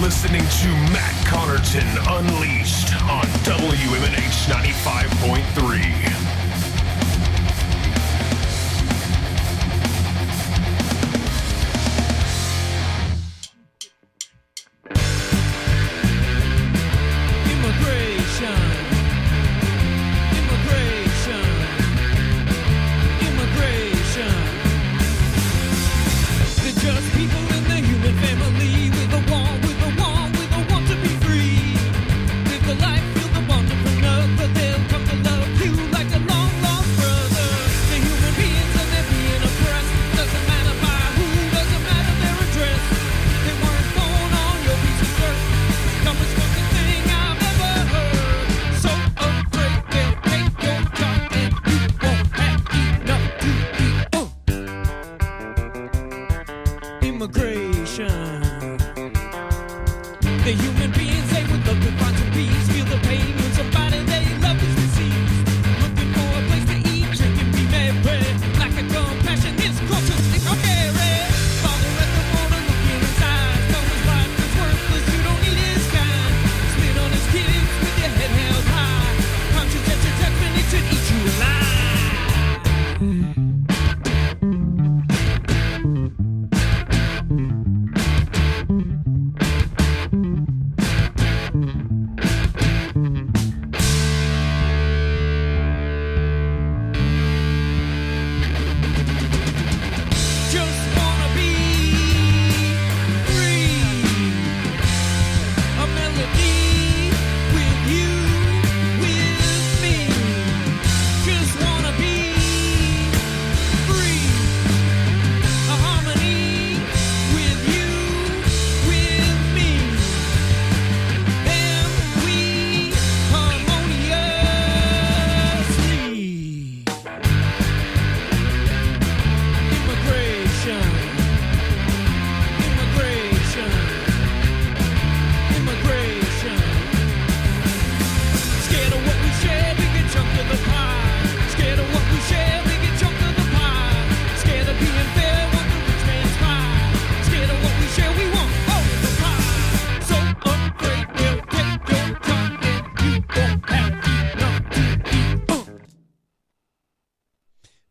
listening to Matt Connarton Unleashed on WMNH 95.3.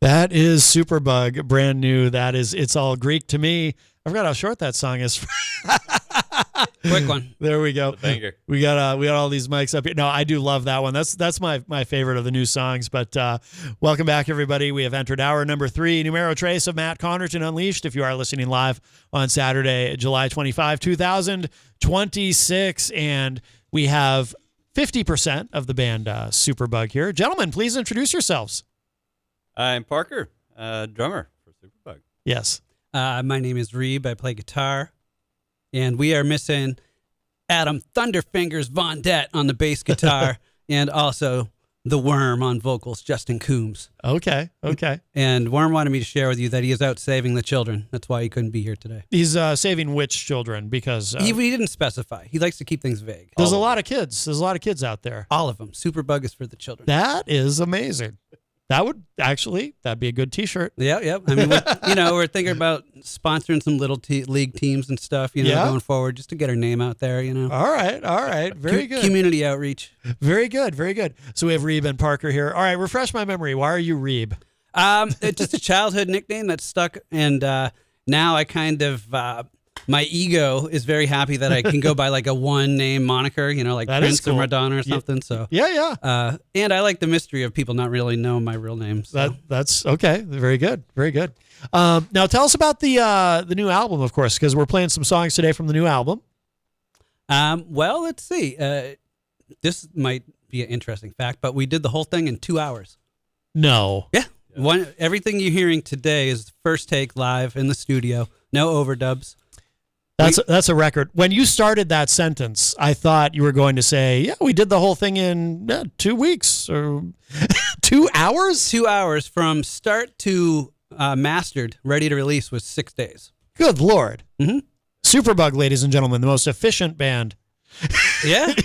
That is SuperBug, brand new. That is It's All Greek to Me. I forgot how short that song is. Quick one. There we go. Banger. We got all these mics up here. No, I do love that one. That's my favorite of the new songs. But welcome back, everybody. We have entered hour number 3, Numero Trace of Matt Connarton Unleashed. If you are listening live on Saturday, July 25, 2026, and we have 50% of the band SuperBug here. Gentlemen, please introduce yourselves. I'm Parker, drummer for SuperBug. Yes. My name is Reeb. I play guitar. And we are missing Adam Thunderfingers Von Det on the bass guitar and also the Worm on vocals, Justin Coombs. Okay. And Worm wanted me to share with you that he is out saving the children. That's why he couldn't be here today. He's saving which children? Because he didn't specify. He likes to keep things vague. There's a lot of kids. There's a lot of kids out there. All of them. SuperBug is for the children. That is amazing. That'd be a good T-shirt. Yeah. I mean, we're thinking about sponsoring some little league teams and stuff, going forward, just to get our name out there, All right. Very good. Community outreach. Very good. So we have Reeb and Parker here. All right, refresh my memory. Why are you Reeb? It's just a childhood nickname that stuck, and now I kind of my ego is very happy that I can go by like a one-name moniker, like that Prince cool. or Madonna or something. So yeah. And I like the mystery of people not really knowing my real name. So. That's okay. Very good. Now tell us about the new album, of course, because we're playing some songs today from the new album. Well, let's see. This might be an interesting fact, but we did the whole thing in 2 hours. No. Yeah. Everything you're hearing today is first take live in the studio. No overdubs. That's a record. When you started that sentence, I thought you were going to say, yeah, we did the whole thing in 2 weeks or 2 hours? 2 hours from start to mastered, ready to release was 6 days. Good Lord. Mm-hmm. SuperBug, ladies and gentlemen, the most efficient band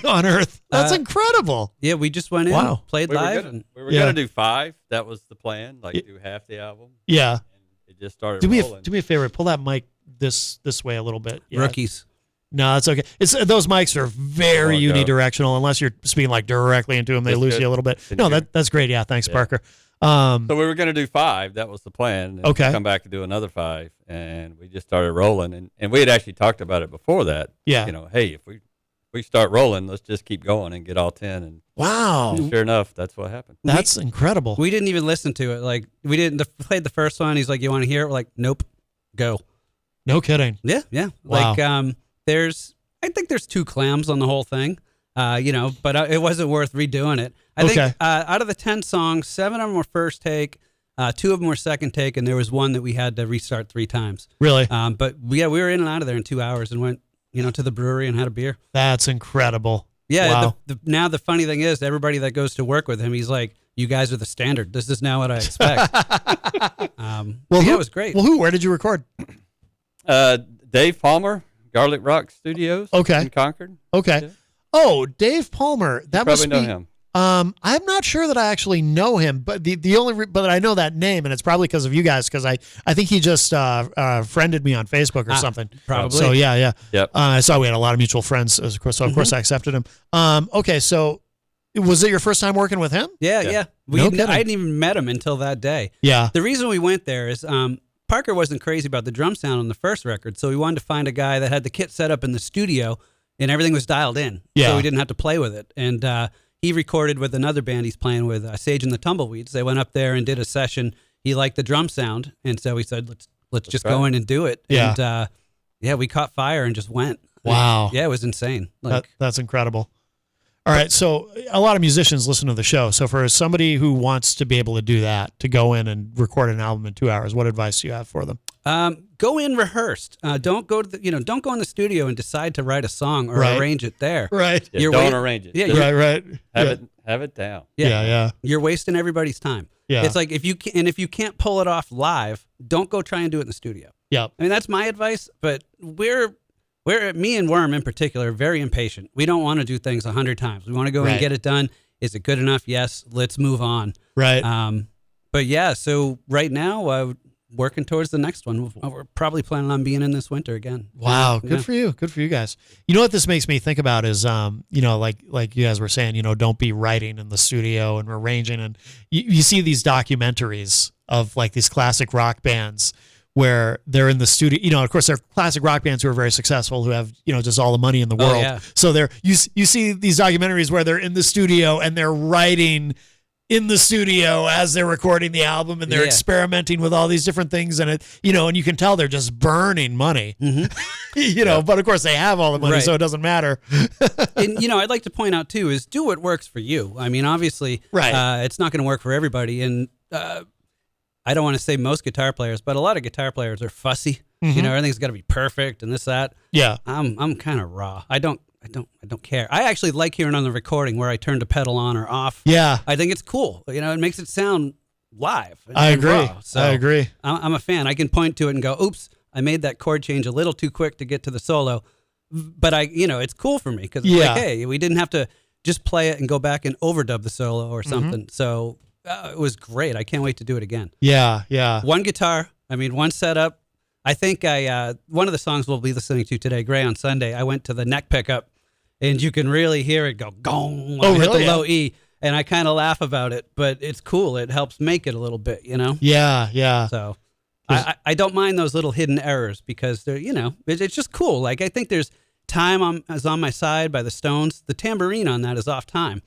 on earth. That's incredible. Yeah, we just went in, played live. We were going to do 5. That was the plan, do half the album. Yeah. And it just started rolling. rolling. Do me a favor. Pull that mic this way a little bit. Yeah. Rookies. No, that's okay. It's those mics are very unidirectional unless you're speaking like directly into them. They lose you a little bit. No, that's great. Yeah, thanks, Parker. So we were going to do 5. That was the plan. And okay. Come back and do another 5, and we just started rolling. And we had actually talked about it before that. Yeah. Hey, if we start rolling, let's just keep going and get all 10. And wow. Sure enough, that's what happened. That's incredible. We didn't even listen to it. Like we didn't played the first one. He's like, "You want to hear it?" We're like, "Nope, go." No kidding. Yeah. Wow. Like I think there's 2 clams on the whole thing. But it wasn't worth redoing it. I think out of the 10 songs, 7 of them were first take, 2 of them were second take, and there was one that we had to restart 3 times. Really? But we were in and out of there in 2 hours and went, to the brewery and had a beer. That's incredible. Yeah. Wow. Now the funny thing is, everybody that goes to work with him, he's like, "You guys are the standard. This is now what I expect." It was great. Well, where did you record? Dave Palmer, Garlic Rock Studios. Okay. In Concord. Okay. Yeah. Oh, Dave Palmer. That must probably be. know him. I'm not sure that I actually know him, but the only but I know that name, and it's probably because of you guys, because I think he just friended me on Facebook or something. Probably. So yeah. Yep. I saw we had a lot of mutual friends, so of course I accepted him. Okay, so was it your first time working with him? Yeah. No kidding. I hadn't even met him until that day. Yeah. The reason we went there is Parker wasn't crazy about the drum sound on the first record, so we wanted to find a guy that had the kit set up in the studio and everything was dialed in, so we didn't have to play with it. And he recorded with another band he's playing with, Sage and the Tumbleweeds. They went up there and did a session. He liked the drum sound, and so he said, "Let's just go in and do it." Yeah. And we caught fire and just went. Wow. Yeah, it was insane. That's incredible. All right, so a lot of musicians listen to the show. So for somebody who wants to be able to do that, to go in and record an album in 2 hours, what advice do you have for them? Go in rehearsed. Don't go to don't go in the studio and decide to write a song or arrange it there. Right. Yeah, don't arrange it. Yeah. Right. Have it down. Yeah. You're wasting everybody's time. Yeah. It's like if you can't pull it off live, don't go try and do it in the studio. Yeah. I mean, that's my advice, but we're me and Worm in particular, very impatient. We don't want to do things 100 times. We want to go and get it done. Is it good enough? Yes. Let's move on. Right. But yeah, so right now, working towards the next one. We're probably planning on being in this winter again. Wow. Good for you. Good for you guys. You know what this makes me think about is, like you guys were saying, don't be writing in the studio and arranging. And you see these documentaries of like these classic rock bands where they're in the studio, of course they're classic rock bands who are very successful, who have, just all the money in the world. Yeah. So you see these documentaries where they're in the studio and they're writing in the studio as they're recording the album, and they're experimenting with all these different things, and and you can tell they're just burning money, but of course they have all the money, so it doesn't matter. And I'd like to point out too is do what works for you. I mean, obviously, it's not going to work for everybody, and I don't want to say most guitar players, but a lot of guitar players are fussy. Everything's got to be perfect and this, that. Yeah. I'm kind of raw. I don't care. I actually like hearing on the recording where I turn the pedal on or off. Yeah. I think it's cool. It makes it sound live. I agree. Raw. So I agree. I'm a fan. I can point to it and go, oops, I made that chord change a little too quick to get to the solo. But it's cool for me because like, hey, we didn't have to just play it and go back and overdub the solo or something. So it was great. I can't wait to do it again. Yeah. One guitar. One setup. I think one of the songs we'll be listening to today, Gray on Sunday, I went to the neck pickup, and you can really hear it go gong when I hit the low E, and I kind of laugh about it, but it's cool. It helps make it a little bit, Yeah. So I don't mind those little hidden errors because they're, it's just cool. Like I think there's Time is on My Side by the Stones. The tambourine on that is off time.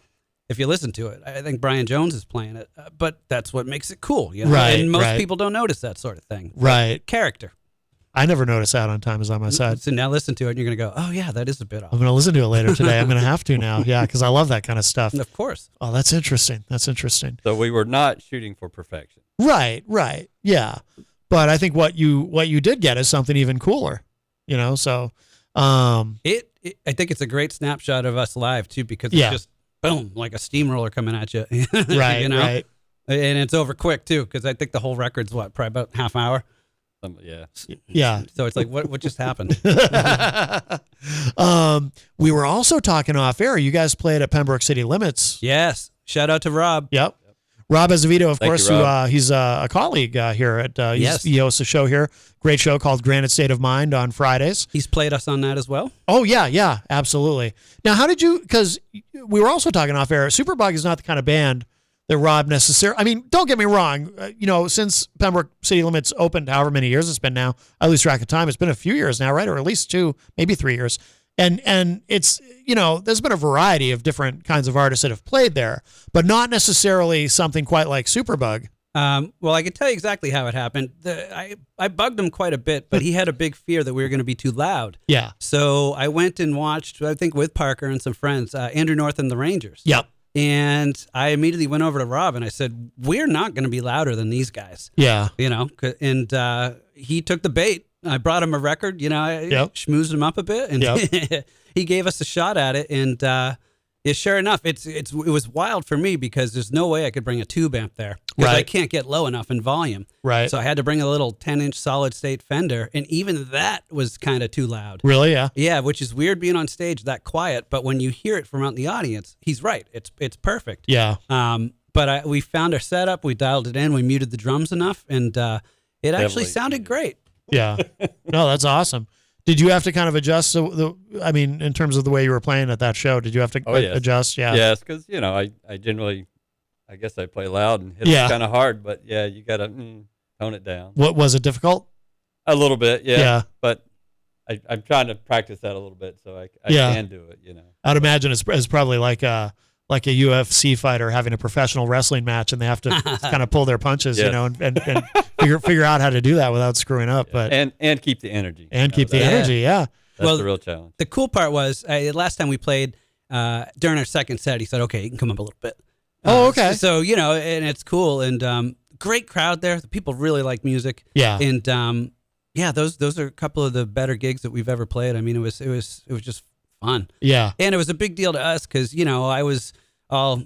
If you listen to it, I think Brian Jones is playing it, but that's what makes it cool, Right. And most people don't notice that sort of thing. Right. Character. I never noticed that on Time is on My Side. So now listen to it, and you're going to go, oh, yeah, that is a bit off. I'm going to listen to it later today. I'm going to have to now. Yeah, because I love that kind of stuff. Of course. Oh, that's interesting. So we were not shooting for perfection. Right. Yeah. But I think what you did get is something even cooler, so. I think it's a great snapshot of us live, too, because it's just, boom, like a steamroller coming at you. Right, right. And it's over quick, too, because I think the whole record's, probably about half hour. Yeah. So it's like, what just happened? We were also talking off air. You guys played at Pembroke City Limits. Yes. Shout out to Rob. Yep. Rob Azevedo, of Thank course, you, who Rob. he's a colleague here at Yes. he hosts a show here, great show called Granite State of Mind on Fridays. He's played us on that as well. Oh yeah, absolutely. Now, how did you? Because we were also talking off air. SuperBug is not the kind of band that Rob necessarily. I mean, don't get me wrong. Since Pembroke City Limits opened, however many years it's been now, I lose track of time. It's been a few years now, right? Or at least 2, maybe 3 years. And it's, there's been a variety of different kinds of artists that have played there, but not necessarily something quite like SuperBug. Well, I can tell you exactly how it happened. I bugged him quite a bit, but he had a big fear that we were going to be too loud. Yeah. So I went and watched, I think with Parker and some friends, Andrew North and the Rangers. Yep. And I immediately went over to Rob and I said, we're not going to be louder than these guys. Yeah. And he took the bait. I brought him a record, I Yep. schmoozed him up a bit, and Yep. he gave us a shot at it. And sure enough, it was wild for me because there's no way I could bring a tube amp there because I Right. can't get low enough in volume. Right. So I had to bring a little 10-inch solid state Fender, and even that was kind of too loud. Really? Yeah. Yeah, which is weird being on stage that quiet, but when you hear it from out in the audience, he's right. It's perfect. Yeah. But we found our setup, we dialed it in, we muted the drums enough, and it actually sounded great. Yeah. No, that's awesome. Did you have to kind of adjust in terms of the way you were playing at that show, did you have to Yes. adjust? Yeah. Yes, because I generally, I guess I play loud and hit Yeah. it kind of hard, but yeah, you gotta tone it down What was it difficult? a little bit. Yeah, Yeah. but I'm trying to practice that a little bit so I Yeah. can do it. I'd imagine it's probably like a UFC fighter having a professional wrestling match, and they have to kind of pull their punches, Yes. and figure out how to do that without screwing up. But and keep the energy. keep the energy. Yeah. That's the real challenge. The cool part was last time we played during our second set, he said, "Okay, you can come up a little bit." Oh, okay. So and it's cool and great crowd there. The people really like music. Yeah. And those are a couple of the better gigs that we've ever played. I mean, it was just fun. Yeah. And it was a big deal to us because I was all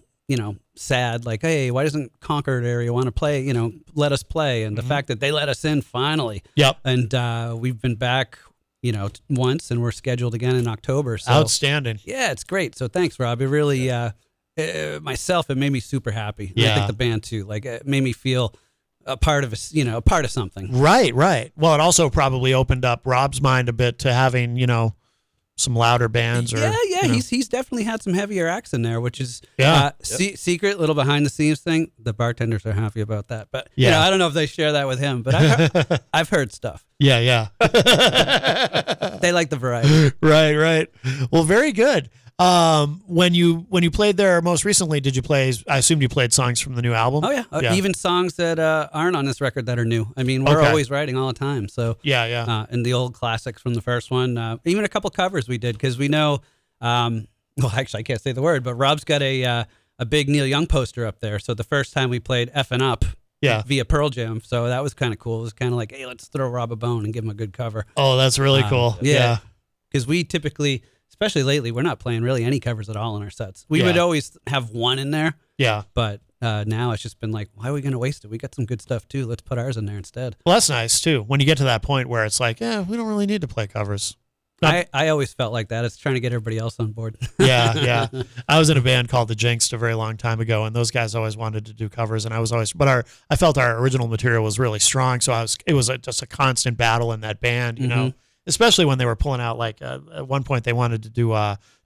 sad, like, hey, why doesn't Concord area want to play? Let us play. And the fact that they let us in finally. Yep. And we've been back. Once, and we're scheduled again in October. So Outstanding. yeah, it's great. So thanks, Rob. It really, myself, it made me super happy. And I Yeah. think the band too. Like it made me feel a part of a part of something. Right. Well, it also probably opened up Rob's mind a bit to having, some louder bands. Or, Yeah. He's definitely had some heavier acts in there, which is Yeah. secret, little behind the scenes thing. The bartenders are happy about that, but Yeah. I don't know if they share that with him. But I've heard stuff. Yeah. They like the variety. Right. Well, very good. When you played there most recently, did you play? I assumed you played songs from the new album. Oh yeah, even songs that aren't on this record that are new. I mean, we're Okay. always writing all the time. So Yeah. and the old classics from the first one, even a couple covers we did because we know. Well, actually, I can't say the word, but Rob's got a big Neil Young poster up there. So the first time we played "Effin' Up," via Pearl Jam, so that was kind of cool. It was kind of like, hey, let's throw Rob a bone and give him a good cover. Oh, that's really cool. Yeah, because we typically, especially lately, we're not playing really any covers at all in our sets. We would always have one in there. Yeah. But now it's just been like, why are we going to waste it? We got some good stuff too. Let's put ours in there instead. Well, that's nice too. When you get to that point where it's like, yeah, we don't really need to play covers. I always felt like that. It's trying to get everybody else on board. Yeah. I was in a band called The Jinxed a very long time ago, and those guys always wanted to do covers, and I felt our original material was really strong, so it was just a constant battle in that band, you know, especially when they were pulling out, like, at one point they wanted to do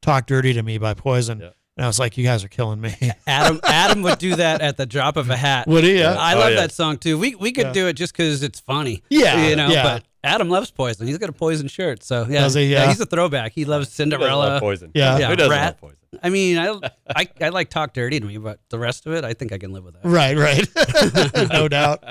Talk Dirty to Me by Poison. Yeah. And I was like, you guys are killing me. Adam would do that at the drop of a hat. Would he? Yeah. I love that song too. We could do it just because it's funny. Yeah. But Adam loves Poison. He's got a Poison shirt. So yeah, Does he? Yeah. He's a throwback. He loves Cinderella. Who doesn't love Poison? Yeah. Who doesn't Rat. love Poison? I mean, I like Talk Dirty to Me, but the rest of it, I think I can live with that. Right. No doubt.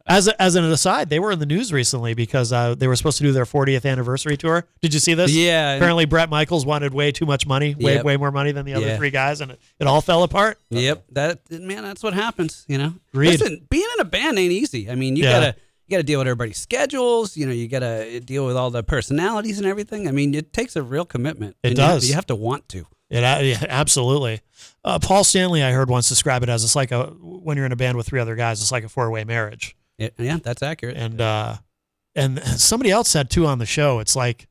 As an aside, they were in the news recently because they were supposed to do their 40th anniversary tour. Did you see this? Yeah. Apparently, Bret Michaels wanted way too much money, way more money than the other three guys, and it all fell apart. Yep. That's what happens. Agreed. Listen, being in a band ain't easy. I mean, you gotta deal with everybody's schedules. You gotta deal with all the personalities and everything. I mean, it takes a real commitment. It does. You have to want to. Yeah, absolutely. Paul Stanley, I heard once describe it as it's like when you're in a band with three other guys, it's like a 4-way marriage. Yeah, that's accurate. And somebody else said too on the show, it's like,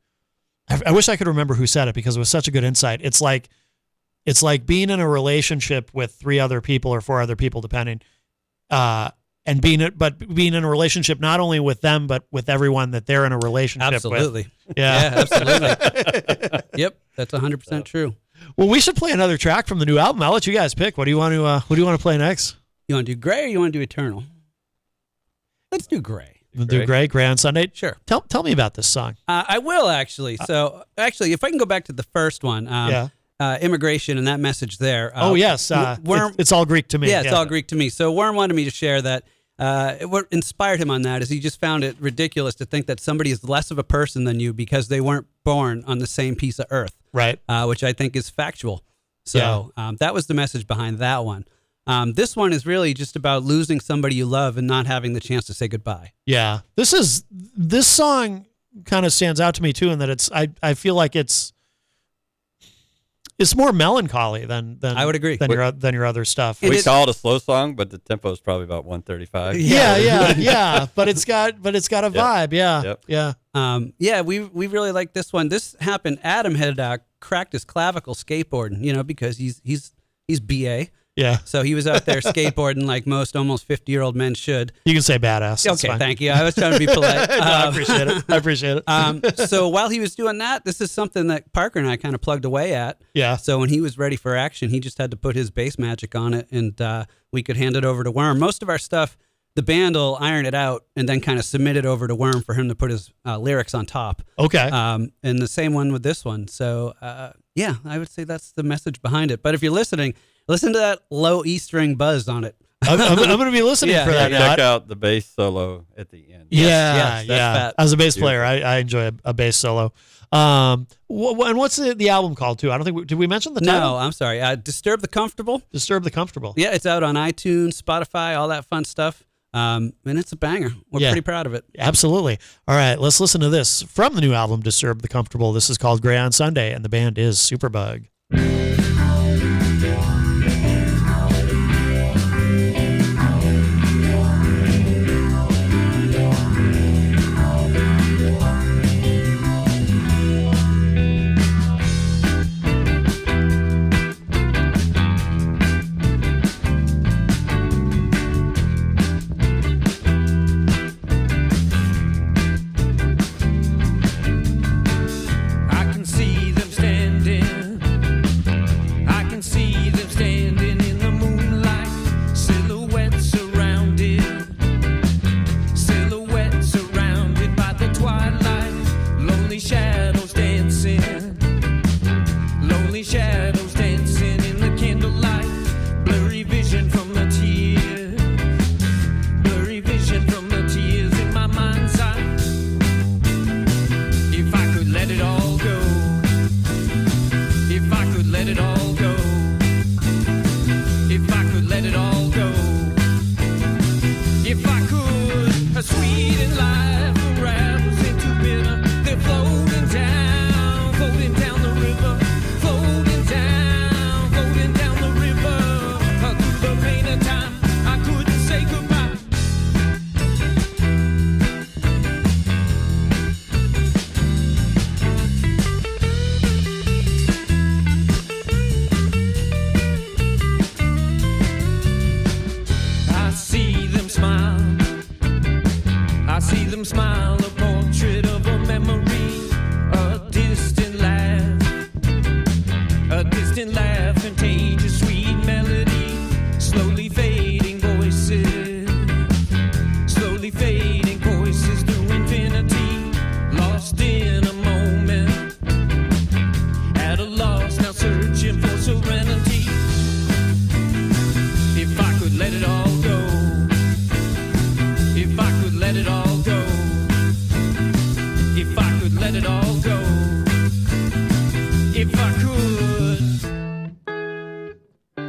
I wish I could remember who said it because it was such a good insight. It's like it's like being in a relationship with 3 other people or 4 other people, depending, and being in a relationship not only with them but with everyone that they're in a relationship Absolutely. with. Yeah, absolutely. Yep, that's 100% true. Well, we should play another track from the new album. I'll let you guys pick. What do you want to play next? You want to do Gray or you want to do Eternal? Let's do Gray. We'll do Gray on Sunday. Sure. Tell me about this song. I will actually. So actually, if I can go back to the first one, immigration and that message there. Yes, Worm. It's all Greek to me. Yeah, it's all Greek to me. So Worm wanted me to share that. What inspired him on that is he just found it ridiculous to think that somebody is less of a person than you because they weren't born on the same piece of earth. Right. Which I think is factual. So that was the message behind that one. This one is really just about losing somebody you love and not having the chance to say goodbye. Yeah. This song kind of stands out to me too, in that I feel like it's more melancholy than I would agree than your other stuff. We call it a slow song, but the tempo is probably about 135. Yeah. But it's got a vibe. Yeah. We really like this one. This happened. Adam had cracked his clavicle skateboarding, because he's BA. Yeah. So he was out there skateboarding like most almost 50-year-old men should. You can say badass. Okay, thank you. I was trying to be polite. I appreciate it. So while he was doing that, this is something that Parker and I kind of plugged away at. Yeah. So when he was ready for action, he just had to put his bass magic on it, and we could hand it over to Worm. Most of our stuff, the band will iron it out and then kind of submit it over to Worm for him to put his lyrics on top. Okay. And the same one with this one. So, I would say that's the message behind it. But if you're listening, listen to that low E string buzz on it. I'm going to be listening for that. Check out the bass solo at the end. Yes, Yeah. As a bass player, I enjoy a bass solo. And what's the album called too? I don't think did we mention the title? No, I'm sorry. Disturb the Comfortable. Disturb the Comfortable. Yeah, it's out on iTunes, Spotify, all that fun stuff. And it's a banger. We're pretty proud of it. Absolutely. All right, let's listen to this from the new album, Disturb the Comfortable. This is called Gray on Sunday, and the band is SuperBug. I can see them standing.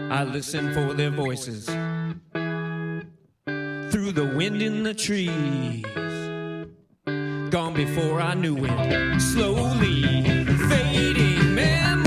I listen for their voices through the wind in the trees. Gone before I knew it, slowly fading memories.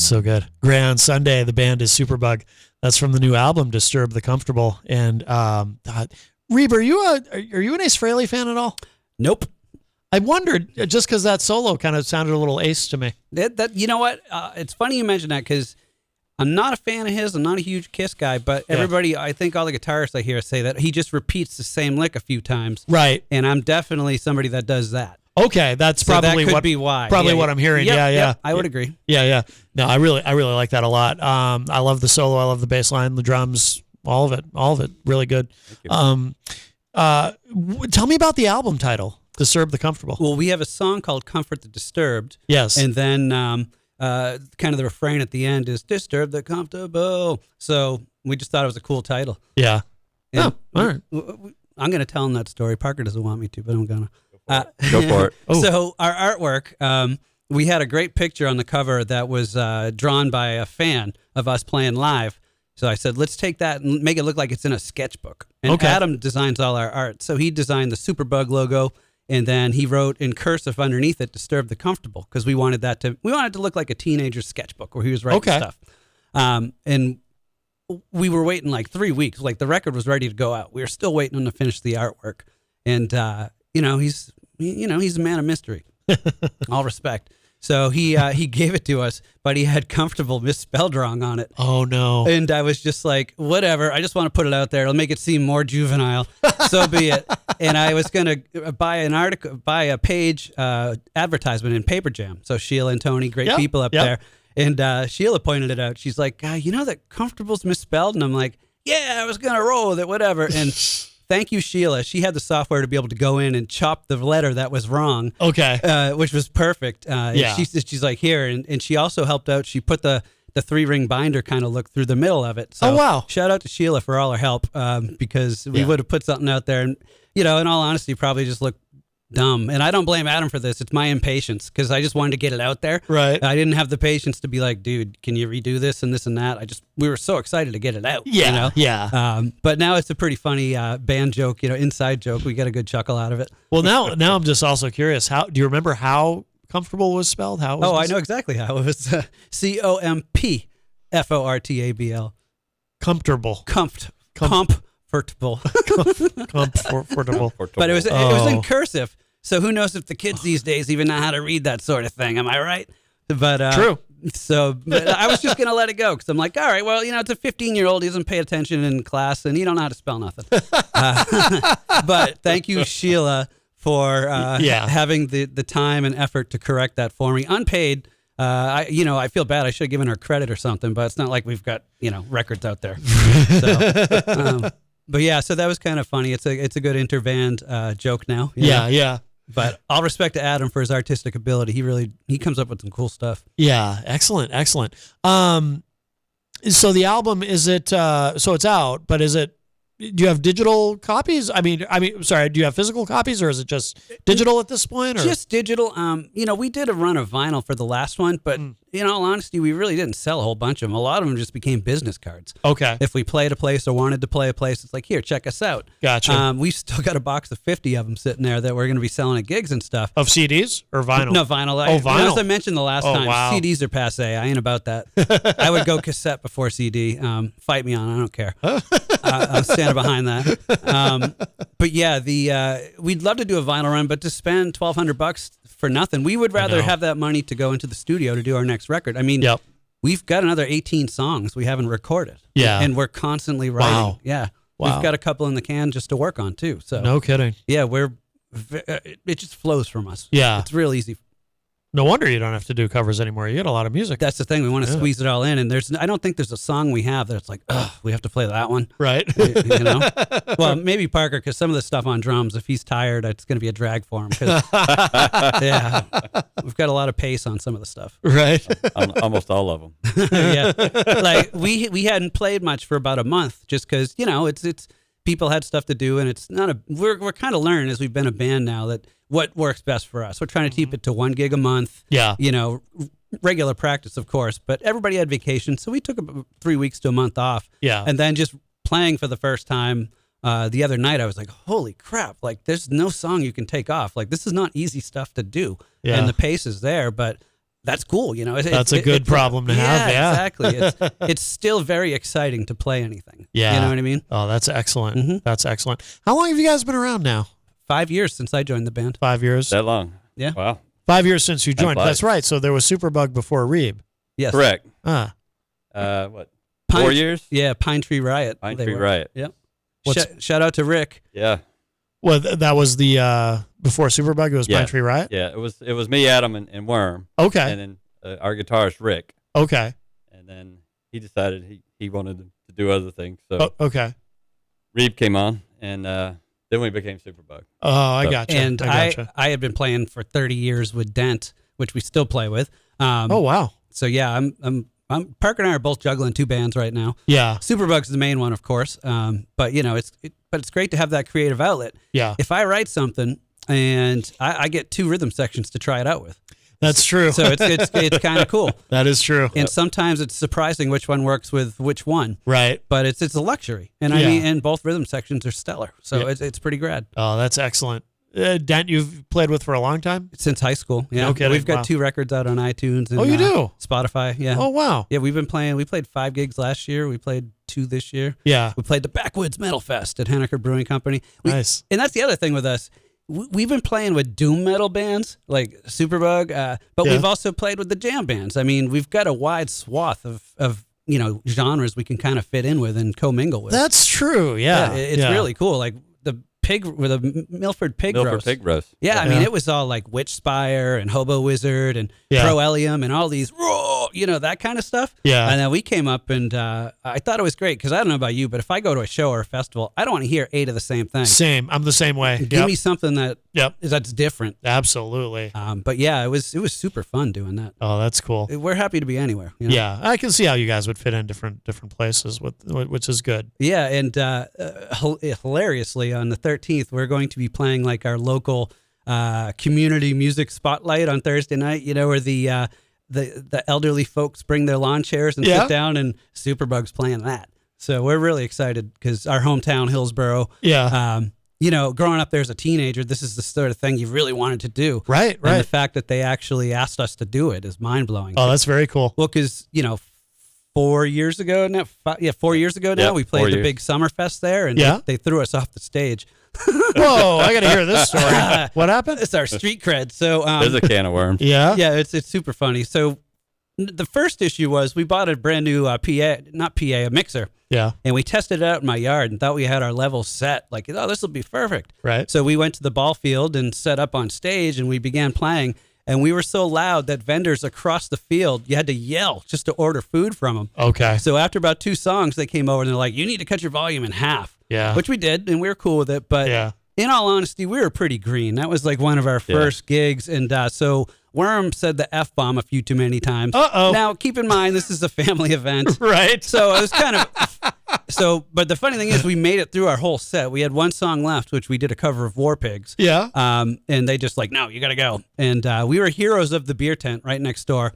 So good. Grand Sunday. The band is SuperBug. That's from the new album, Disturb the Comfortable. And Reeb, are you an Ace Frehley fan at all? Nope. I wondered, just because that solo kind of sounded a little Ace to me. That you know what? It's funny you mention that because I'm not a fan of his. I'm not a huge Kiss guy, but everybody, I think all the guitarists I hear say that he just repeats the same lick a few times. Right. And I'm definitely somebody that does that. Okay, that's probably that could be why. What I'm hearing. Yep, I would agree. Yeah. No, I really like that a lot. I love the solo. I love the bass line, the drums, all of it. Really good. Tell me about the album title, Disturb the Comfortable. Well, we have a song called Comfort the Disturbed. Yes. And then kind of the refrain at the end is Disturb the Comfortable. So we just thought it was a cool title. Yeah. And all right. I'm going to tell him that story. Parker doesn't want me to, but I'm going to. Go for it. So our artwork, we had a great picture on the cover that was drawn by a fan of us playing live. So I said, let's take that and make it look like it's in a sketchbook. And Adam designs all our art. So he designed the SuperBug logo, and then he wrote in cursive underneath it, Disturb the Comfortable, because we wanted it to look like a teenager's sketchbook where he was writing stuff. And we were waiting like 3 weeks. Like the record was ready to go out. We were still waiting on to finish the artwork. And, he's a man of mystery. All respect. So he gave it to us, but he had Comfortable misspelled wrong on it. Oh no. And I was just like, whatever. I just want to put it out there. It'll make it seem more juvenile. So be it. And I was going to buy a page advertisement in Paper Jam. So Sheila and Tony, great people up there. And Sheila pointed it out. She's like, you know that Comfortable's misspelled? And I'm like, yeah, I was going to roll with it, whatever. And thank you, Sheila. She had the software to be able to go in and chop the letter that was wrong. Okay. Which was perfect. She's like, here. And she also helped out. She put the 3-ring binder kind of look through the middle of it. So wow. Shout out to Sheila for all her help because we would have put something out there. And, in all honesty, probably just looked dumb. And I don't blame Adam for this. It's my impatience because I just wanted to get it out there. Right. I didn't have the patience to be like, dude, can you redo this and this and that? We were so excited to get it out. Yeah. Yeah. But now it's a pretty funny band joke, inside joke. We get a good chuckle out of it. Well, now I'm just also curious. Do you remember how Comfortable was spelled? How? I know exactly how it was. COMPFORTABL. Comfortable. Comfortable. Comfortable. But it was in cursive. So who knows if the kids these days even know how to read that sort of thing? Am I right? But true. So but I was just gonna let it go because I'm like, all right, well, it's a 15-year-old. He doesn't pay attention in class, and he don't know how to spell nothing. But thank you, Sheila, for having the time and effort to correct that for me, unpaid. I feel bad. I should have given her credit or something, but it's not like we've got records out there. So, but yeah, so that was kind of funny. It's a good interband joke now. Yeah. But all respect to Adam for his artistic ability. He comes up with some cool stuff. Yeah, excellent. So the album, is it? So it's out, but is it? Do you have digital copies? I mean, sorry. Do you have physical copies, or is it just digital at this point? Or? Just digital. We did a run of vinyl for the last one, but in all honesty, we really didn't sell a whole bunch of them. A lot of them just became business cards. Okay. If we played a place or wanted to play a place, it's like, here, check us out. Gotcha. We've still got a box of 50 of them sitting there that we're going to be selling at gigs and stuff. Of CDs or vinyl? No, vinyl. Vinyl. As I mentioned the last time, wow. CDs are passe. I ain't about that. I would go cassette before CD. Fight me on. I don't care. I'm standing behind that. But yeah, we'd love to do a vinyl run, but to spend $1,200 for nothing, we would rather have that money to go into the studio to do our next record. I mean, we've got another 18 sons we haven't recorded. Yeah. And we're constantly writing. Wow. Yeah. Wow. We've got a couple in the can just to work on too. So no kidding. Yeah, it just flows from us. Yeah. It's real easy. No wonder you don't have to do covers anymore. You get a lot of music. That's the thing. We want to squeeze it all in, and I don't think there's a song we have that's like, we have to play that one. Right. Well, maybe Parker, because some of the stuff on drums, if he's tired, it's going to be a drag for him. Yeah, we've got a lot of pace on some of the stuff. Right. Almost all of them. Yeah, like we hadn't played much for about a month, just because it's people had stuff to do, and it's not we're kind of learning as we've been a band now that what works best for us. We're trying to keep it to 1 gig a month. Yeah. Regular practice, of course, but everybody had vacation, so we took about 3 weeks to a month off. Yeah. And then just playing for the first time the other night, I was like, holy crap, like there's no song you can take off. Like this is not easy stuff to do. Yeah. And the pace is there, but that's cool. You know, That's a good problem to have. Yeah, exactly. It's still very exciting to play anything. Yeah. You know what I mean? Oh, that's excellent. Mm-hmm. That's excellent. How long have you guys been around now? 5 years since I joined the band. 5 years? That long? Yeah. Wow. 5 years since you joined. flies. That's right. So there was SuperBug before Reeb. Yes. Correct. Ah, What? Pine- 4 years? Yeah, Pine Tree Riot. Pine they Tree were. Riot. Yep. What's- Shout out to Rick. Yeah. well, that was the before SuperBug. It was Yeah. Pine Tree Riot. Yeah. It was me, Adam, and Worm, Okay. and then our guitarist Rick, Okay. and then he decided he wanted to do other things. So Oh, okay. Reeb came on, and then we became SuperBug. Oh, I So- gotcha. And I gotcha. I had been playing for 30 years with Dent, which we still play with. Oh, wow. So yeah, I'm Parker and I are both juggling 2 bands right now. Yeah. SuperBug's the main one, of course. But you know, it's great to have that creative outlet. Yeah. If I write something and I get 2 rhythm sections to try it out with, That's true. so it's kind of cool. that is true. And sometimes it's surprising which one works with which one. Right. But it's a luxury, and I Yeah. mean, and both rhythm sections are stellar. So Yeah. it's pretty grad. Oh, that's excellent. Dent, you've played with for a long time? Since high school, yeah. No kidding. We've got Wow. 2 records out on iTunes and Oh, you do? Spotify. Yeah. Oh, wow. Yeah, we've been playing. We played 5 gigs last year. We played 2 this year. Yeah. We played the Backwoods Metal Fest at Henniker Brewing Company. Nice. And that's the other thing with us. We've been playing with doom metal bands like SuperBug, but Yeah. we've also played with the jam bands. I mean, we've got a wide swath of genres we can kind of fit in with and commingle with. That's true. Yeah. It's Yeah. really cool. Like the pig with a Milford pig Milford roast. Pig Roast. Yeah, I mean, Yeah. it was all like Witch Spire and Hobo Wizard and Yeah. Proelium and all these, that kind of stuff. Yeah. And then we came up and I thought it was great because I don't know about you, but if I go to a show or a festival, I don't want to hear 8 of the same thing. Same. I'm the same way. Give Yep. me something that's different. Absolutely. But yeah, it was super fun doing that. Oh, that's cool. We're happy to be anywhere. You know? Yeah, I can see how you guys would fit in different places, which is good. Yeah, and hilariously, on the 13th, we're going to be playing like our local community music spotlight on Thursday night. You know, where the elderly folks bring their lawn chairs and Yeah. sit down, and SuperBug's playing that. So we're really excited because our hometown, Hillsboro. Yeah. Growing up there as a teenager, this is the sort of thing you really wanted to do. Right. And the Right. fact that they actually asked us to do it is mind blowing. Oh, that's very cool. Well, because 4 years ago now, 4 years ago now, Yeah, we 4 played the years. big Summerfest there, and Yeah. they threw us off the stage. Whoa, I got to hear this story. What happened? It's our street cred. So There's a can of worms. Yeah. yeah, it's super funny. So the first issue was we bought a brand new a mixer, Yeah. and we tested it out in my yard and thought we had our levels set. Like, oh, this will be perfect. Right. So we went to the ball field and set up on stage, and we began playing. And we were so loud that vendors across the field, you had to yell just to order food from them. Okay. So after about 2 songs, they came over and they're like, you need to cut your volume in half. Yeah. Which we did, and we were cool with it. But Yeah. in all honesty, we were pretty green. That was like one of our first gigs. And so Worm said the F-bomb a few too many times. Uh-oh. Now, keep in mind, this is a family event. Right. So it was kind of... But the funny thing is, we made it through our whole set. We had 1 song left, which we did a cover of War Pigs. Yeah. And they just like, no, you got to go. And we were heroes of the beer tent right next door.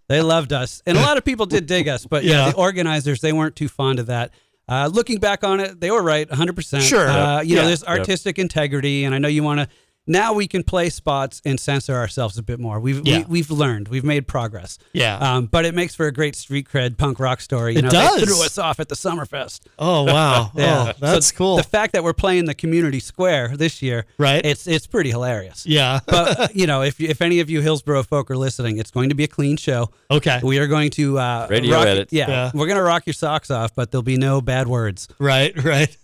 They loved us. And a lot of people did dig us. But Yeah. the organizers, they weren't too fond of that. Looking back on it, they were right, 100%. Sure. There's artistic integrity, and I know you want to. Now we can play spots and censor ourselves a bit more. We've learned. We've made progress. Yeah. But it makes for a great street cred punk rock story. It does. They threw us off at the Summerfest. Oh, wow. Yeah. Oh, that's So cool. The fact that we're playing the community square this year, Right. It's pretty hilarious. Yeah. But if any of you Hillsboro folk are listening, it's going to be a clean show. Okay. We are going to Radio rock, edits. Yeah. We're going to rock your socks off, but there'll be no bad words. Right. Right.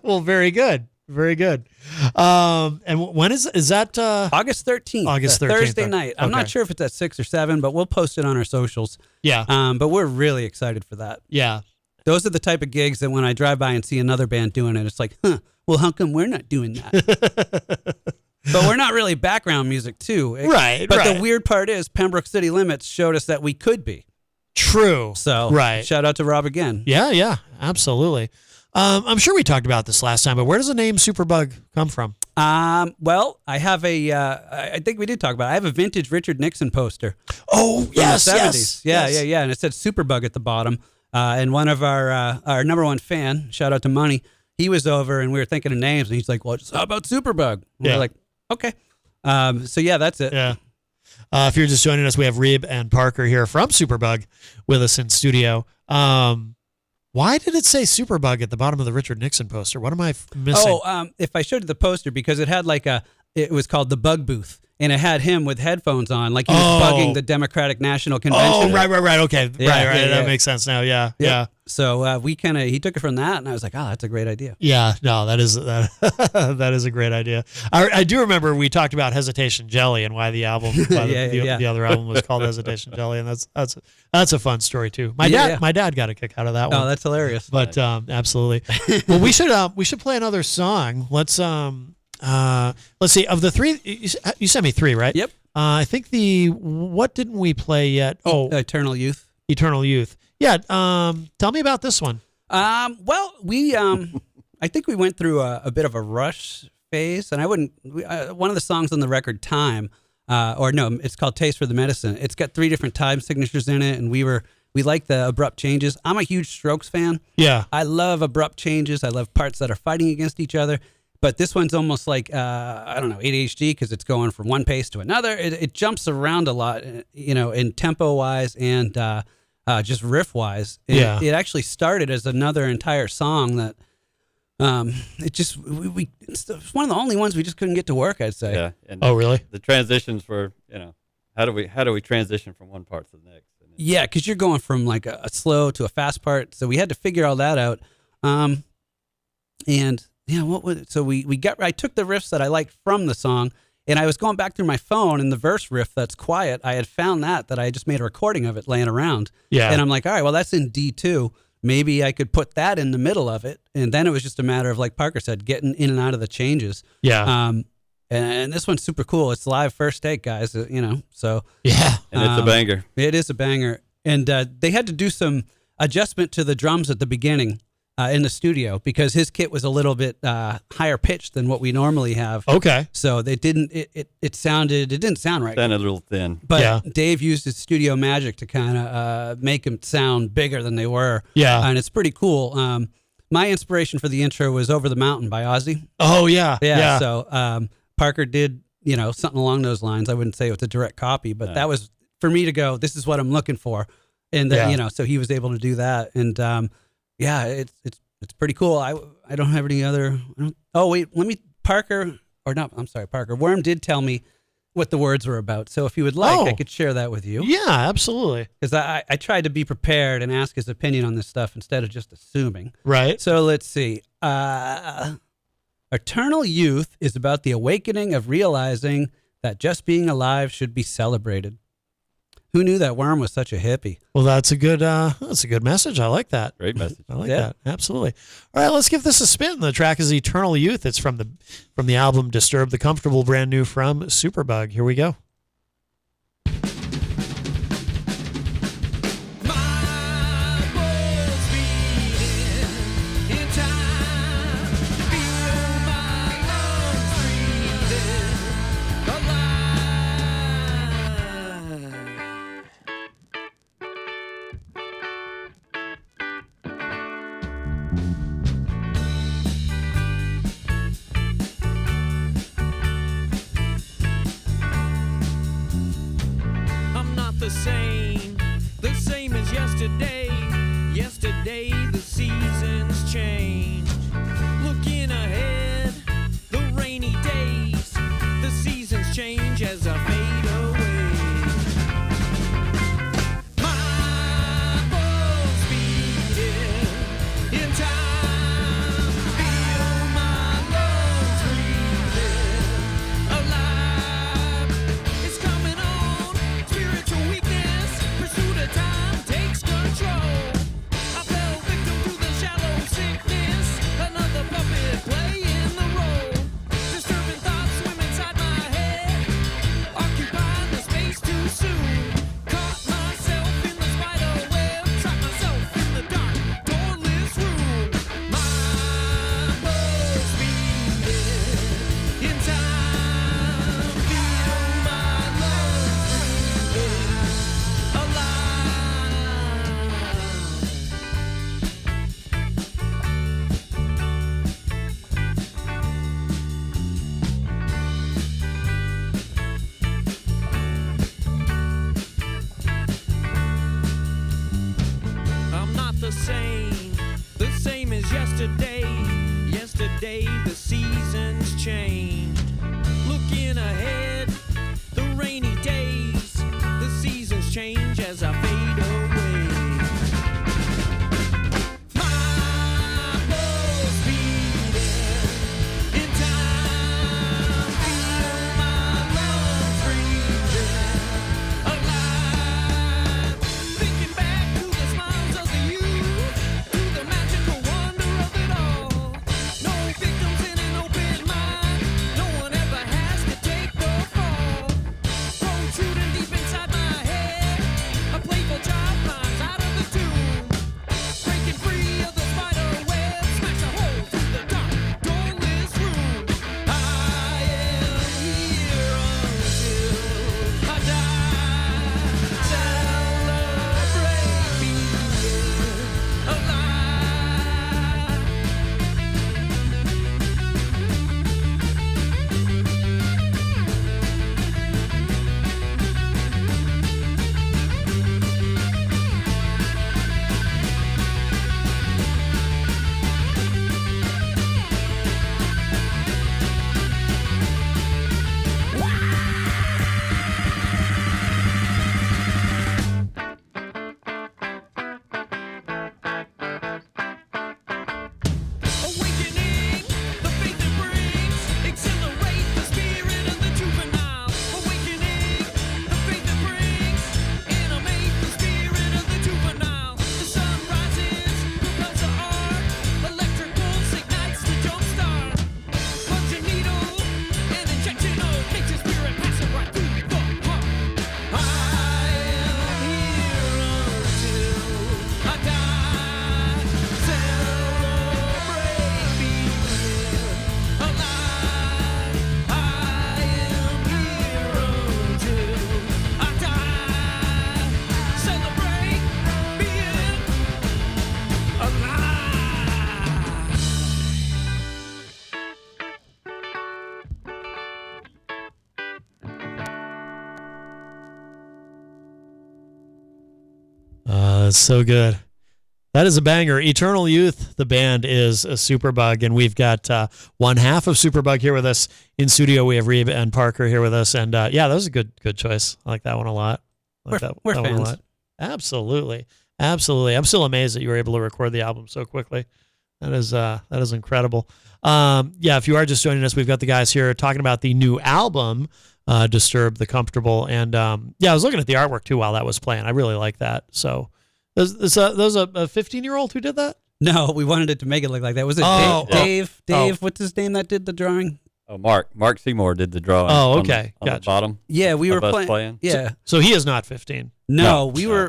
Well, very good. Very good. And when is that? August 13th. August 13th, Thursday okay. night. I'm not sure if it's at 6 or 7, but we'll post it on our socials. Yeah. But we're really excited for that. Yeah. Those are the type of gigs that when I drive by and see another band doing it, it's like, well, how come we're not doing that? But we're not really background music, too. Right, But right. the weird part is Pembroke City Limits showed us that we could be. True. So right. shout out to Rob again. Yeah. Yeah. Absolutely. I'm sure we talked about this last time, but where does the name SuperBug come from? Well, I have I think we did talk about it. I have a vintage Richard Nixon poster. Oh, From yes. the 70s. Yes. Yeah, yes. yeah. And it said SuperBug at the bottom. And one of our number one fan, shout out to Money, he was over and we were thinking of names and he's like, well, how about SuperBug? And Yeah. we're like, okay. So yeah, that's it. Yeah. If you're just joining us, we have Reeb and Parker here from SuperBug with us in studio. Why did it say SuperBug at the bottom of the Richard Nixon poster? What am I missing? If I showed you the poster, because it had it was called the Bug Booth, and it had him with headphones on, like he was bugging the Democratic National Convention. Oh, right. Okay. Yeah, right. yeah, That yeah. makes sense now. Yeah. So he took it from that, and I was like, oh, that's a great idea. Yeah, no, that is a great idea. I do remember we talked about Hesitation Jelly and why the album, the other album was called Hesitation Jelly, and that's a fun story too. My dad got a kick out of that one. Oh, that's hilarious. But absolutely. Well, we should play another song. Let's see. Of the three, you sent me three, right? Yep. I think what didn't we play yet? Oh, Eternal Youth. Eternal Youth. Yeah. Tell me about this one. Well, we I think we went through a bit of a rush phase, and one of the songs on the record, Time, it's called Taste for the Medicine. It's got 3 different time signatures in it, and we like the abrupt changes. I'm a huge Strokes fan. Yeah. I love abrupt changes. I love parts that are fighting against each other. But this one's almost like, ADHD, because it's going from one pace to another. It jumps around a lot, in tempo-wise and just riff-wise. It actually started as another entire song that it's one of the only ones we just couldn't get to work, I'd say. Yeah. And Oh, really? The transitions were, how do we transition from one part to the next? Yeah, because you're going from like a slow to a fast part, so we had to figure all that out. I took the riffs that I liked from the song, and I was going back through my phone, and the verse riff that's quiet, I had found that I just made a recording of it laying around. Yeah. And I'm like, all right, well, that's in D2. Maybe I could put that in the middle of it, and then it was just a matter of, like Parker said, getting in and out of the changes. Yeah. And this one's super cool. It's live first take, guys, so. Yeah. And it's a banger. It is a banger. And they had to do some adjustment to the drums at the beginning in the studio because his kit was a little bit higher pitched than what we normally have. Okay. So they didn't. It didn't sound right. Sounded a little thin. But Dave used his studio magic to kind of make them sound bigger than they were. Yeah. And it's pretty cool. My inspiration for the intro was "Over the Mountain" by Ozzy. Oh yeah. Yeah. So Parker did something along those lines. I wouldn't say it was a direct copy, but that was for me to go. This is what I'm looking for, and then, so he was able to do that. And it's pretty cool. I don't have any other. Parker. Worm did tell me what the words were about. So if you would like, I could share that with you. Yeah, absolutely. Because I tried to be prepared and ask his opinion on this stuff instead of just assuming. Right. So let's see. Eternal Youth is about the awakening of realizing that just being alive should be celebrated. Who knew that Worm was such a hippie? Well, that's a good message. I like that. Great message. I like that. Absolutely. All right, let's give this a spin. The track is Eternal Youth. It's from the album Disturb the Comfortable, brand new from SuperBug. Here we go. The same as yesterday. Yesterday the seasons change. Looking ahead, the rainy days, the seasons change as I fade away. My pulse beating in time, feel my lungs breathing alive. It's coming on, spiritual weakness, pursuit of time takes control. I fell victim to the shallow sickness. the same as yesterday. Yesterday the seasons changed. Looking ahead, the rainy days, the seasons change as I fade away. My pulse beating in time, feel my lungs breathing alive. Thinking back to the smiles of the youth, to the magical wonder of it all. No victims in an open mind, no one ever has to take the fall. Protruding deep inside my head, a playful child climbs out of the tomb. Breaking free of the spider web, smash a hole through the dark, doorless room. I am here until I die. Celebrate being alive. Awakening, the faith it brings, accelerate the spirit of the juvenile. Awakening, the faith it brings, animate the spirit of the juvenile. The sun rises, propels the art, electric pulse ignites the jump start. Punch a needle, an injection of nature's spirit passing right through the heart. I am here until I die. Celebrate being alive. I am here until I die. Celebrate being alive. That's so good. That is a banger. Eternal Youth, the band, is a SuperBug, and we've got one half of SuperBug here with us in studio. We have Reba and Parker here with us, and yeah, that was a good choice. I like that one a lot. I like We're that one a fans. lot. Absolutely. I'm still amazed that you were able to record the album so quickly. That is incredible. Yeah, if you are just joining us, we've got the guys here talking about the new album, Disturb the Comfortable, and yeah, I was looking at the artwork too while that was playing. I really like that. So, there's a 15-year-old who did that? No, we wanted it to make it look like that. Was it Oh, Dave? oh. What's his name that did the drawing? Oh, Mark Seymour did the drawing. Oh, on the- okay. on the Gotcha. bottom. Yeah, we were of us playing. Yeah, So he is not 15. no, we were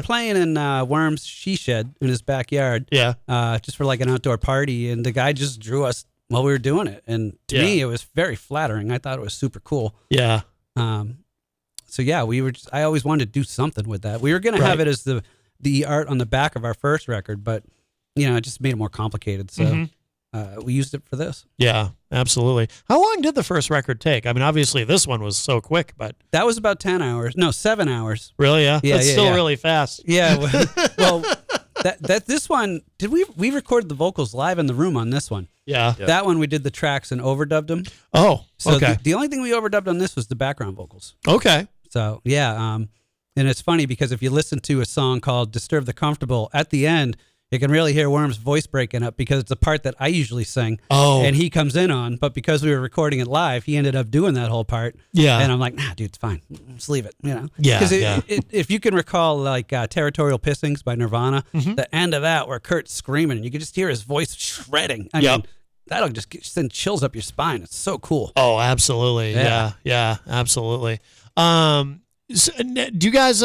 playing in Worm's she shed in his backyard, Yeah. just for like an outdoor party, and the guy just drew us while we were doing it, and to Yeah. me it was very flattering. I thought it was super cool. Yeah. So yeah, I always wanted to do something with that. We were gonna have Right. it as the art on the back of our first record, but it just made it more complicated. So Mhm. we used it for this. Yeah, absolutely. How long did the first record take? I mean, obviously this one was so quick, but That was about 10 hours. No, 7 hours. really, yeah, Yeah, that's yeah, still yeah. really fast. Yeah. Well, this one, we recorded the vocals live in the room on this one. Yeah. Yeah. That one we did the tracks and overdubbed them. Oh, So okay. the only thing we overdubbed on this was the background vocals. Okay. So yeah, and it's funny because if you listen to a song called "Disturb the Comfortable," at the end you can really hear Worm's voice breaking up because it's a part that I usually sing. Oh. And he comes in on, but because we were recording it live, he ended up doing that whole part. Yeah. And I'm like, nah, dude, it's fine. Just leave it. Yeah, Because yeah. if you can recall, like Territorial Pissings by Nirvana, Mm-hmm. the end of that where Kurt's screaming and you can just hear his voice shredding. I Yep. mean, that'll just send chills up your spine. It's so cool. Oh, absolutely. Yeah. Yeah, absolutely. So, do you guys?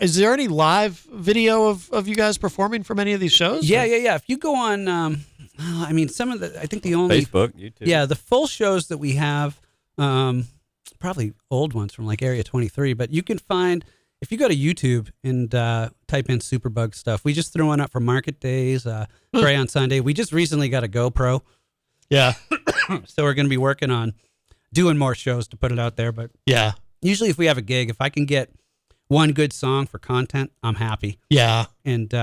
Is there any live video of you guys performing from any of these shows? Yeah. If you go on, I mean, I think the only, Facebook, YouTube. yeah, the full shows that we have, probably old ones from like Area 23, but you can find, if you go to YouTube and type in SuperBug stuff, we just threw one up for Market Days, Pray on Sunday. We just recently got a GoPro, Yeah. so we're going to be working on doing more shows to put it out there. But Yeah. usually if we have a gig, if I can get one good song for content, I'm happy. Yeah. And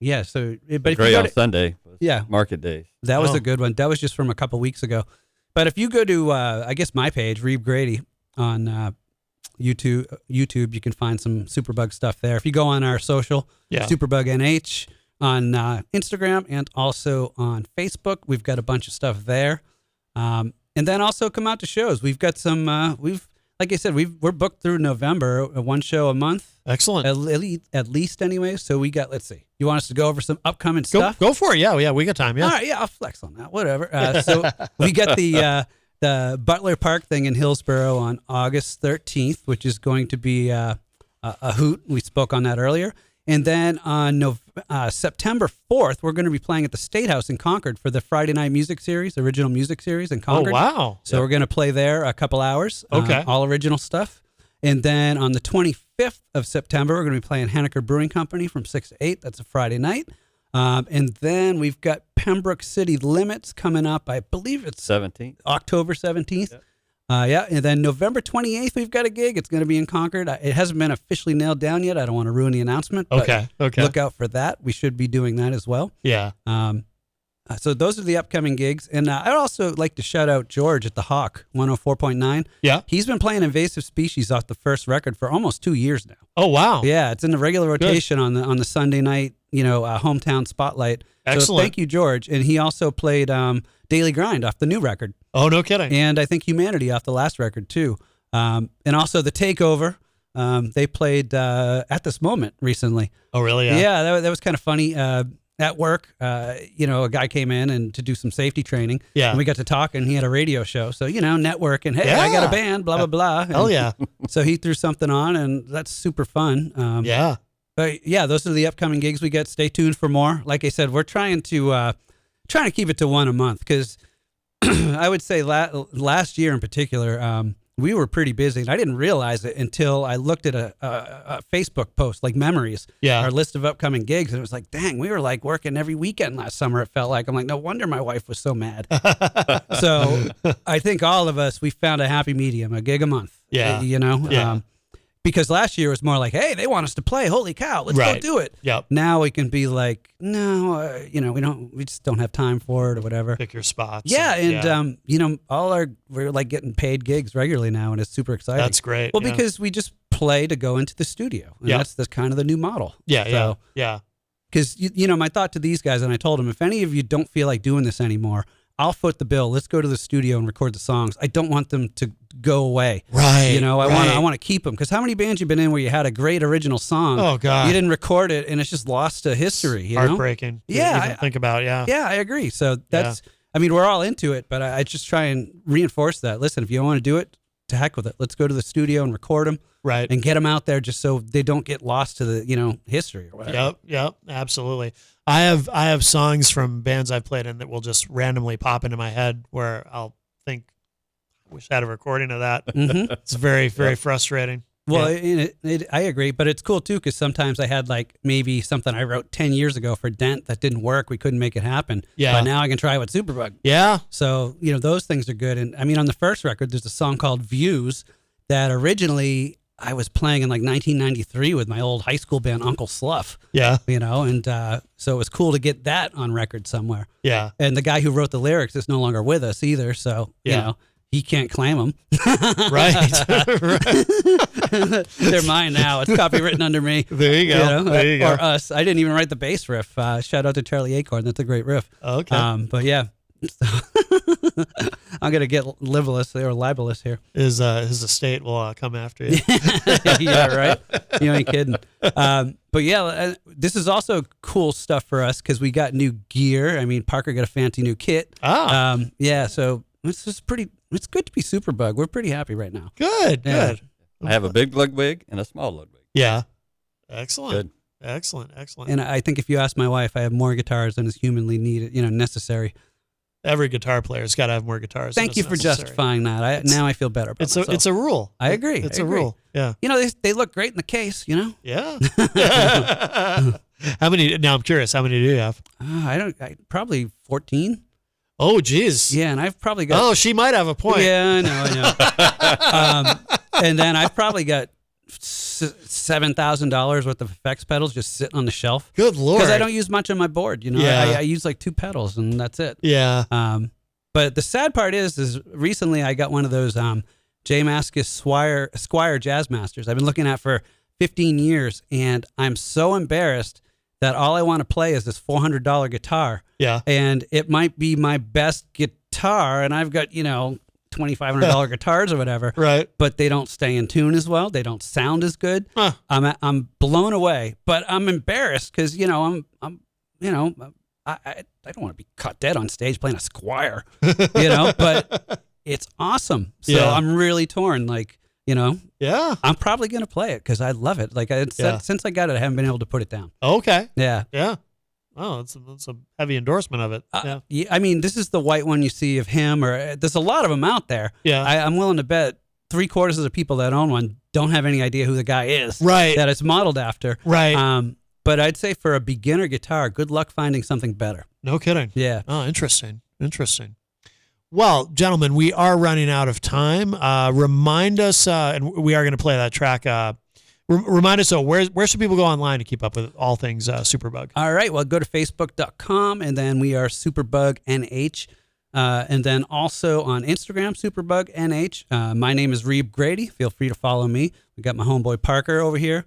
Yeah. So, but if you Great go on to, Sunday. Was Yeah. Market days. that was Oh. a good one. That was just from a couple weeks ago. But if you go to, I guess my page, Reeb Grady on YouTube, you can find some SuperBug stuff there. If you go on our social, Yeah. SuperBug NH on Instagram and also on Facebook, we've got a bunch of stuff there. And then also come out to shows. We've got some. Like I said, we're booked through November, one show a month. Excellent. At least anyway. So we got, let's see. You want us to go over some upcoming Go, stuff? go for it. Yeah, we got time. Yeah. All right, yeah, I'll flex on that. Whatever. So we got the Butler Park thing in Hillsborough on August 13th, which is going to be a hoot. We spoke on that earlier. And then on September 4th, we're going to be playing at the State House in Concord for the Friday Night Music Series, original music series in Oh, Concord. wow. So we're going to play there a couple hours. Okay. All original stuff. And then on the 25th of September, we're going to be playing Henniker Brewing Company from 6 to 8. That's a Friday night. And then we've got Pembroke City Limits coming up. I believe it's 17th. October 17th. Yeah. And then November 28th, we've got a gig. It's going to be in Concord. It hasn't been officially nailed down yet. I don't want to ruin the announcement. But Okay. look out for that. We should be doing that as well. Yeah. So those are the upcoming gigs. And I'd also like to shout out George at the Hawk 104.9. Yeah. He's been playing Invasive Species off the first record for almost 2 years now. Oh, wow. Yeah, it's in the regular rotation on the Sunday night, hometown spotlight. So Excellent. thank you, George. And he also played Daily Grind off the new record. Oh, no kidding. And I think Humanity off the last record too. And also The Takeover. They played At This Moment recently. Oh, really? Yeah, that was kind of funny. At work, a guy came in and to do some safety training. Yeah. And we got to talk, and he had a radio show. So, network, and hey, I got Yeah. a band, blah, blah, blah. Hell And yeah. so he threw something on, and that's super fun. Yeah. But yeah, those are the upcoming gigs we get. Stay tuned for more. Like I said, we're trying to keep it to one a month because I would say last year in particular, we were pretty busy, and I didn't realize it until I looked at a Facebook post, like Memories, Yeah. our list of upcoming gigs, and it was like, dang, we were like working every weekend last summer. It felt like I'm like, no wonder my wife was so mad. So I think all of us, we found a happy medium, a gig a month. Yeah. Yeah. Because last year was more like, hey, they want us to play. Holy cow, let's Right. go do it. Yep. Now we can be like, no, we just don't have time for it or whatever. Pick your spots. Yeah, and we're like getting paid gigs regularly now, and it's super exciting. That's great. Well, yeah. because we just play to go into the studio, and Yeah. that's kind of the new model. Yeah. So, Yeah. because my thought to these guys, and I told them, if any of you don't feel like doing this anymore, I'll foot the bill. Let's go to the studio and record the songs. I don't want them to go away. Right. I want to keep them, because how many bands you been in where you had a great original song? Oh, God. You didn't record it, and it's just lost to history. You know? Heartbreaking. to Yeah, even think about. Yeah. Yeah, I agree. So that's, we're all into it, but I just try and reinforce that. Listen, if you want to do it, to heck with it. Let's go to the studio and record them. Right. And get them out there just so they don't get lost to the, history or whatever. Yep, absolutely. I have songs from bands I've played in that will just randomly pop into my head where I'll think, I wish I had a recording of that. Mm-hmm. It's very, very frustrating. Well, Yeah. I agree, but it's cool too, because sometimes I had like maybe something I wrote 10 years ago for Dent that didn't work. We couldn't make it happen. Yeah. But now I can try with SuperBug. Yeah. So, those things are good. And on the first record, there's a song called Views that originally I was playing in like 1993 with my old high school band, Uncle Sluff, Yeah. and so it was cool to get that on record somewhere. Yeah. And the guy who wrote the lyrics is no longer with us either. So, Yeah. he can't claim them. Right. They're mine now. It's copywritten under me. There you go. There you go. Or us. I didn't even write the bass riff. Shout out to Charlie Acorn. That's a great riff. Okay. But yeah. I'm going to get libelous here. His estate will come after you. Yeah, right? You ain't kidding. But yeah, this is also cool stuff for us because we got new gear. Parker got a fancy new kit. Ah. Yeah, so it's good to be SuperBug. We're pretty happy right now. Good. Yeah. Good. I have a big Ludwig and a small Ludwig. Yeah. Excellent. Good. Excellent. And I think if you ask my wife, I have more guitars than is humanly needed, necessary. Every guitar player's got to have more guitars. Thank you for justifying that. Now I feel better about myself. It's a rule. I agree. It's I a agree. rule. Yeah. They look great in the case, Yeah. How many? Now I'm curious. How many do you have? Probably 14. Oh, geez. Yeah, and I've probably got. Oh, she might have a point. Yeah, I know. And then I've probably got $7,000 worth of effects pedals just sitting on the shelf. Good Lord. Because I don't use much on my board. Yeah. I use like 2 pedals and that's it. Yeah. But the sad part is recently I got one of those J. Mascis Squire Jazz Masters I've been looking at for 15 years, and I'm so embarrassed that all I want to play is this $400 guitar. Yeah. And it might be my best guitar, and I've got, $2,500 guitars or whatever. Right. But they don't stay in tune as well. They don't sound as good. Huh. I'm blown away, but I'm embarrassed because I don't want to be caught dead on stage playing a Squire, but it's awesome. So Yeah. I'm really torn. Yeah. I'm probably going to play it because I love it. Since I got it, I haven't been able to put it down. Okay. Yeah. Yeah. Oh, that's a heavy endorsement of it. Yeah. I mean, this is the white one you see of him, or there's a lot of them out there. Yeah. I'm willing to bet 3/4 of the people that own one don't have any idea who the guy is. Right. That it's modeled after. Right. But I'd say for a beginner guitar, good luck finding something better. No kidding. Yeah. Oh, interesting. Well, gentlemen, we are running out of time. Remind us, and we are going to play that track. Remind us, where should people go online to keep up with all things SuperBug? All right. Well, go to facebook.com, and then we are SuperBug NH. And then also on Instagram, SuperBug NH. My name is Reeb Grady. Feel free to follow me. We got my homeboy Parker over here.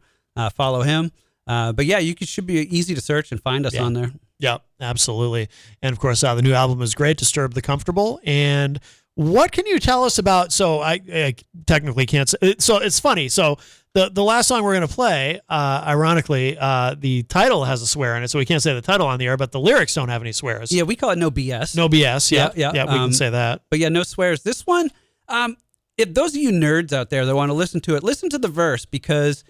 Follow him. But yeah, should be easy to search and find us on there. Yeah, absolutely. And of course, the new album is great, Disturb the Comfortable. And what can you tell us about? So I technically can't say. So it's funny. So the last song we're going to play, ironically, the title has a swear in it, so we can't say the title on the air, but the lyrics don't have any swears. Yeah, we call it No BS. No BS. Yeah, Yeah. we can say that. But yeah, no swears. This one, if those of you nerds out there that want to listen to it, listen to the verse because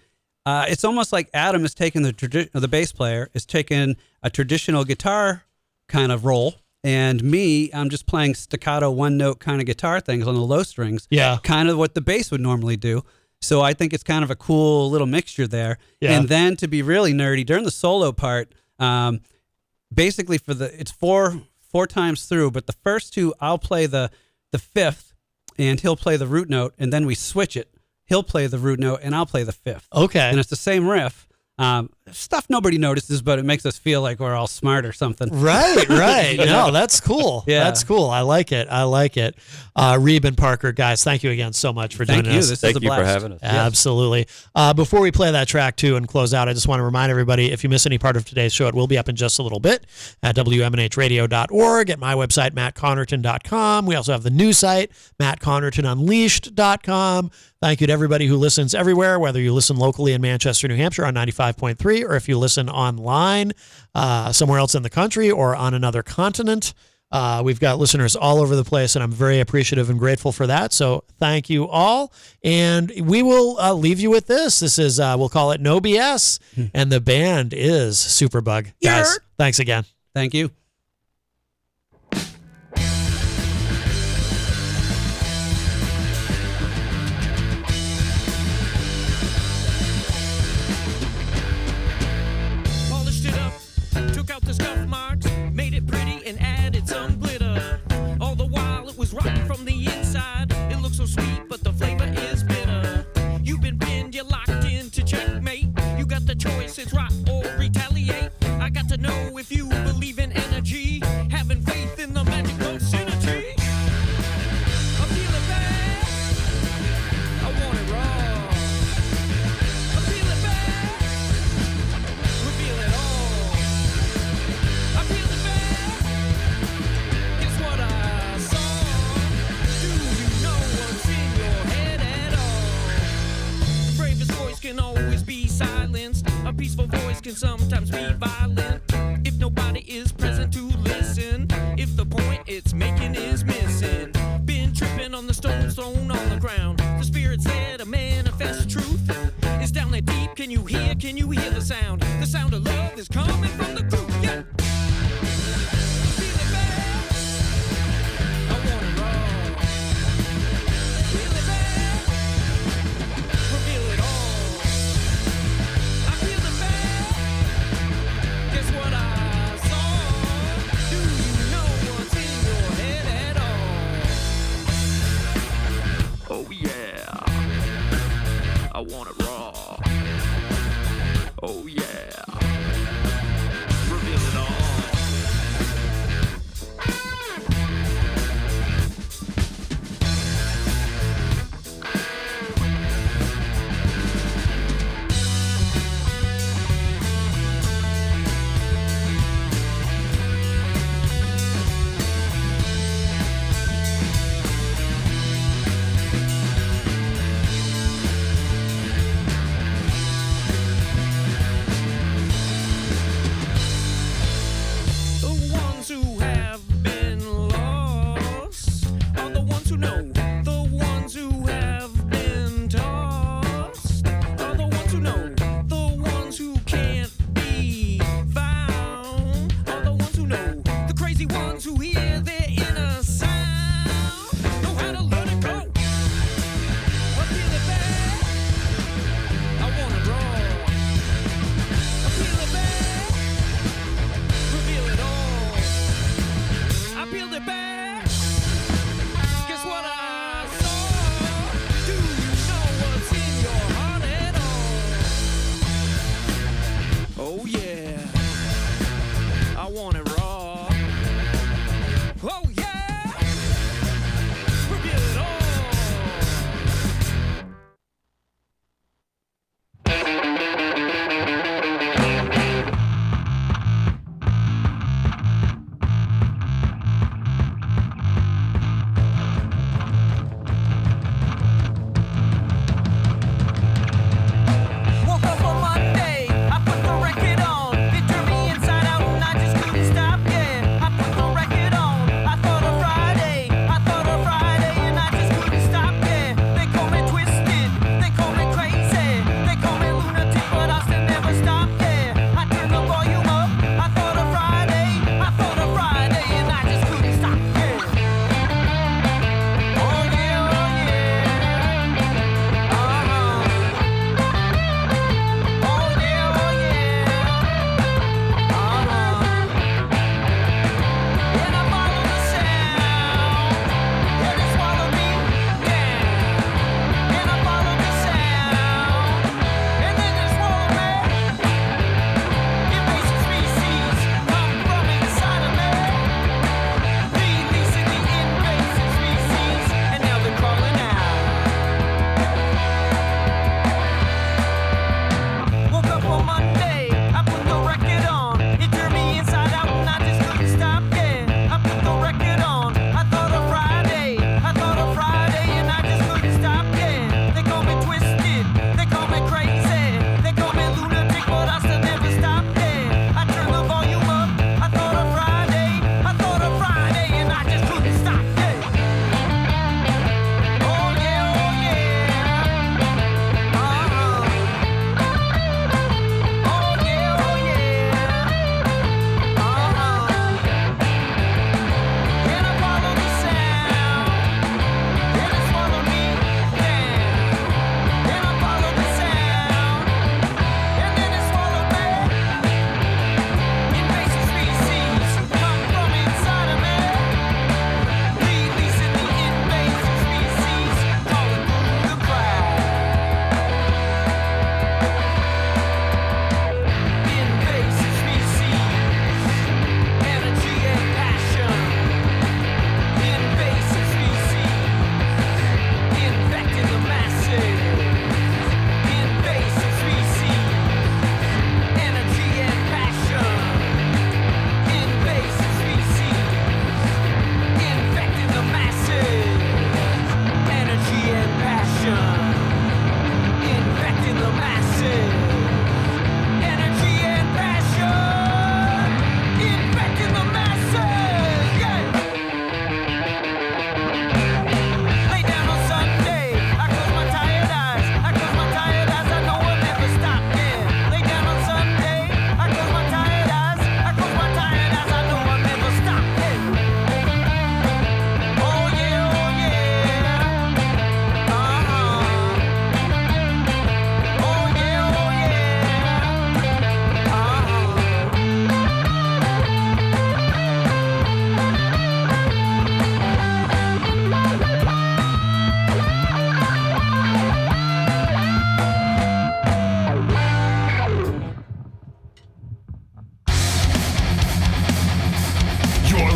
it's almost like Adam has taken the bass player is taking a traditional guitar kind of role, and me, I'm just playing staccato one note kind of guitar things on the low strings. Yeah. Kind of what the bass would normally do. So I think it's kind of a cool little mixture there. Yeah. And then to be really nerdy during the solo part, basically it's four times through, but the first 2 I'll play the 5th and he'll play the root note, and then we switch it. He'll play the root note and I'll play the 5th. Okay. And it's the same riff. Stuff nobody notices, but it makes us feel like we're all smart or something. Right. No, that's cool. Yeah. That's cool. I like it. Reeb and Parker, guys, thank you again so much for joining Thank you. us. This Thank is a you for blast. having us. Absolutely. Before we play that track too and close out, I just want to remind everybody, if you miss any part of today's show, it will be up in just a little bit at WMNHradio.org, at my website, mattconnerton.com. We also have the new site, mattconnertonunleashed.com. Thank you to everybody who listens everywhere, whether you listen locally in Manchester, New Hampshire on 95.3, or if you listen online somewhere else in the country or on another continent. We've got listeners all over the place, and I'm very appreciative and grateful for that. So thank you all. And we will leave you with this. This is, we'll call it No BS, and the band is SuperBug. Guys, thanks again. Thank you. Polished it up, took out the scuff marks, made it pretty and added some glitter. All the while it was rotten from the inside. It looks so sweet, but the flavor is bitter. You've been pinned, you're locked into checkmate. You got the choice, it's rock or retaliate. I got to know if you believe in energy, having faith in the magical synergy. I feel it bad, I want it raw. I feel it bad, reveal it all. I feel it bad, guess what I saw? Do you know what's in your head at all? The bravest voice can always be silenced. A peaceful voice can sometimes be violent. If nobody is present to listen, if the point it's making is missing. Been tripping on the stones thrown on the ground. The spirit's there to manifest truth. It's down there deep, can you hear the sound? The sound of love is coming from the group, yeah. Feel it bad, I want it raw. Feel it bad, reveal it all. I feel the bad, guess what I saw? Do you know what's in your head at all? Oh yeah, I want it raw.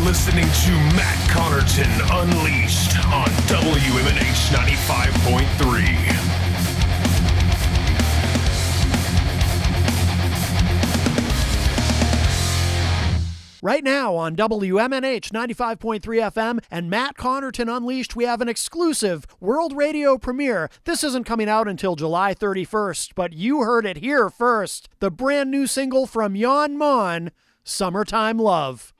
listening to Matt Connarton Unleashed on WMNH 95.3. Right now on WMNH 95.3 FM and Matt Connarton Unleashed, we have an exclusive world radio premiere. This isn't coming out until July 31st, but you heard it here first. The brand new single from Yon Mon, Summertime Love.